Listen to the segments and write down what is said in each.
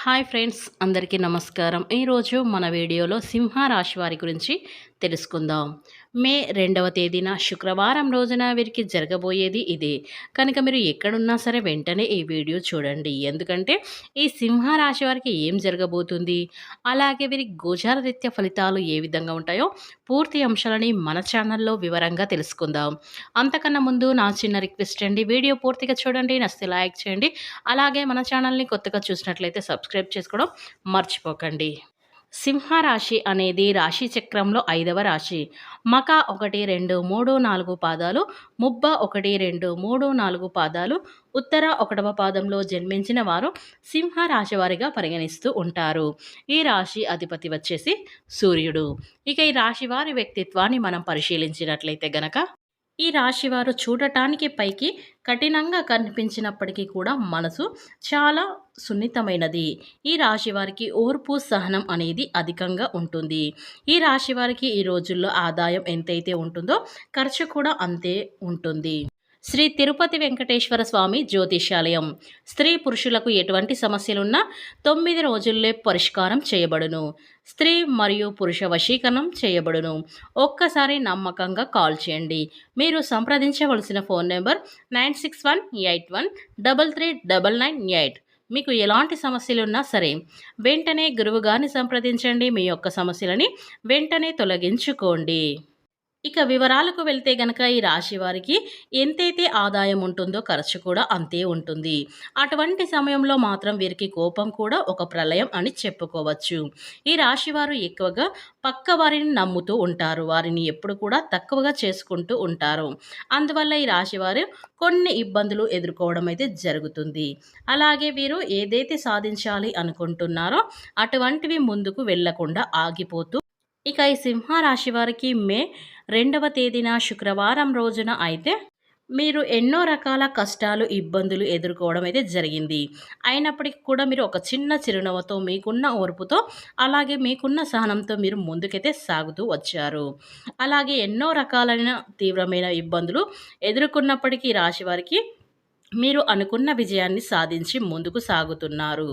Hi friends, అందరికీ నమస్కారం. ఈరోజు మన వీడియోలో సింహ రాశి వారి గురించి తెలుసుకుందాం. మే 2వ తేదీన శుక్రవారం రోజున వీరికి జరగబోయేది ఇదే. కనుక మీరు ఎక్కడున్నా సరే వెంటనే ఈ వీడియో చూడండి. ఎందుకంటే ఈ సింహ రాశి వారికి ఏం జరగబోతుంది, అలాగే వీరి గోచార రీత్యా ఫలితాలు ఏ విధంగా ఉంటాయో పూర్తి అంశాలని మన ఛానల్లో వివరంగా తెలుసుకుందాం. అంతకన్నా ముందు నా చిన్న రిక్వెస్ట్ అండి, వీడియో పూర్తిగా చూడండి, నచ్చితే లైక్ చేయండి. అలాగే మన ఛానల్ని కొత్తగా చూసినట్లయితే సబ్స్క్రైబ్ చేసుకోవడం మర్చిపోకండి. సింహరాశి అనేది రాశి చక్రంలో 5వ రాశి. మక 1, 2, 3, 4 పాదాలు, ముబ్బ 1, 2, 3, 4 పాదాలు, ఉత్తర 1వ పాదంలో జన్మించిన వారు సింహరాశి వారిగా పరిగణిస్తూ ఉంటారు. ఈ రాశి అధిపతి వచ్చేసి సూర్యుడు. ఇక ఈ రాశి వారి వ్యక్తిత్వాన్ని మనం పరిశీలించినట్లయితే గనక ఈ రాశివారు చూడటానికి పైకి కఠినంగా కనిపించినప్పటికీ కూడా మనసు చాలా సున్నితమైనది. ఈ రాశి వారికి ఓర్పు సహనం అనేది అధికంగా ఉంటుంది. ఈ రాశి వారికి ఈ రోజుల్లో ఆదాయం ఎంతైతే ఉంటుందో ఖర్చు కూడా అంతే ఉంటుంది. శ్రీ తిరుపతి వెంకటేశ్వర స్వామి జ్యోతిష్యాలయం. స్త్రీ పురుషులకు ఎటువంటి సమస్యలున్నా 9 రోజుల్లో పరిష్కారం చేయబడును. స్త్రీ మరియు పురుష వశీకరణం చేయబడును. ఒక్కసారి నమ్మకంగా కాల్ చేయండి. మీరు సంప్రదించవలసిన ఫోన్ నెంబర్ 9618133998. మీకు ఎలాంటి సమస్యలున్నా సరే వెంటనే గురువుగారిని సంప్రదించండి. మీ యొక్క సమస్యలని వెంటనే తొలగించుకోండి. ఇక వివరాలకు వెళ్తే గనక ఈ రాశి వారికి ఎంతైతే ఆదాయం ఉంటుందో ఖర్చు కూడా అంతే ఉంటుంది. అటువంటి సమయంలో మాత్రం వీరికి కోపం కూడా ఒక ప్రళయం అని చెప్పుకోవచ్చు. ఈ రాశి వారు ఎక్కువగా పక్క వారిని నమ్ముతూ ఉంటారు. వారిని ఎప్పుడు కూడా తక్కువగా చేసుకుంటూ ఉంటారు. అందువల్ల ఈ రాశి వారు కొన్ని ఇబ్బందులు ఎదుర్కోవడం అయితే జరుగుతుంది. అలాగే వీరు ఏదైతే సాధించాలి అనుకుంటున్నారో అటువంటివి ముందుకు వెళ్లకుండా ఆగిపోతూ ఇక ఈ సింహరాశి వారికి మే 2వ తేదీన శుక్రవారం రోజున అయితే మీరు ఎన్నో రకాల కష్టాలు ఇబ్బందులు ఎదుర్కోవడం అయితే జరిగింది. అయినప్పటికీ కూడా మీరు ఒక చిన్న చిరునవ్వుతో, మీకున్న ఓర్పుతో, అలాగే మీకున్న సహనంతో మీరు ముందుకైతే సాగుతూ వచ్చారు. అలాగే ఎన్నో రకాలైన తీవ్రమైన ఇబ్బందులు ఎదుర్కొన్నప్పటికీ రాశి వారికి మీరు అనుకున్న విజయాన్ని సాధించి ముందుకు సాగుతున్నారు.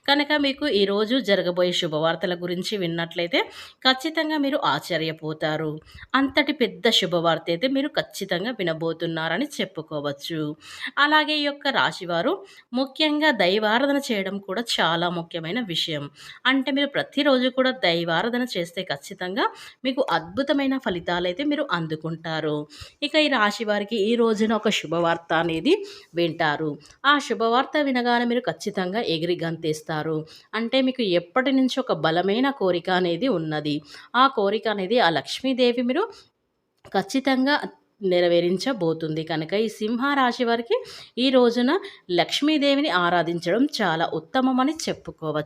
కనుక మీకు ఈరోజు జరగబోయే శుభవార్తల గురించి విన్నట్లయితే ఖచ్చితంగా మీరు ఆశ్చర్యపోతారు. అంతటి పెద్ద శుభవార్త అయితే మీరు ఖచ్చితంగా వినబోతున్నారని చెప్పుకోవచ్చు. అలాగే ఈ యొక్క రాశివారు ముఖ్యంగా దైవారాధన చేయడం కూడా చాలా ముఖ్యమైన విషయం. అంటే మీరు ప్రతిరోజు కూడా దైవారాధన చేస్తే ఖచ్చితంగా మీకు అద్భుతమైన ఫలితాలు అయితే మీరు అందుకుంటారు. ఇక ఈ రాశి వారికి ఈ రోజున ఒక శుభవార్త అనేది వింటారు. ఆ శుభవార్త వినగానే మీరు ఖచ్చితంగా ఎగిరి గంతేస్తారు. అంటే మీకు ఎప్పటి నుంచి ఒక బలమైన కోరిక అనేది ఉన్నది. ఆ కోరిక అనేది ఆ లక్ష్మీదేవి మీరు ఖచ్చితంగా నెరవేరించబోతుంది. కనుక ఈ సింహరాశి వారికి ఈ రోజున లక్ష్మీదేవిని ఆరాధించడం చాలా ఉత్తమమని చెప్పుకోవచ్చు.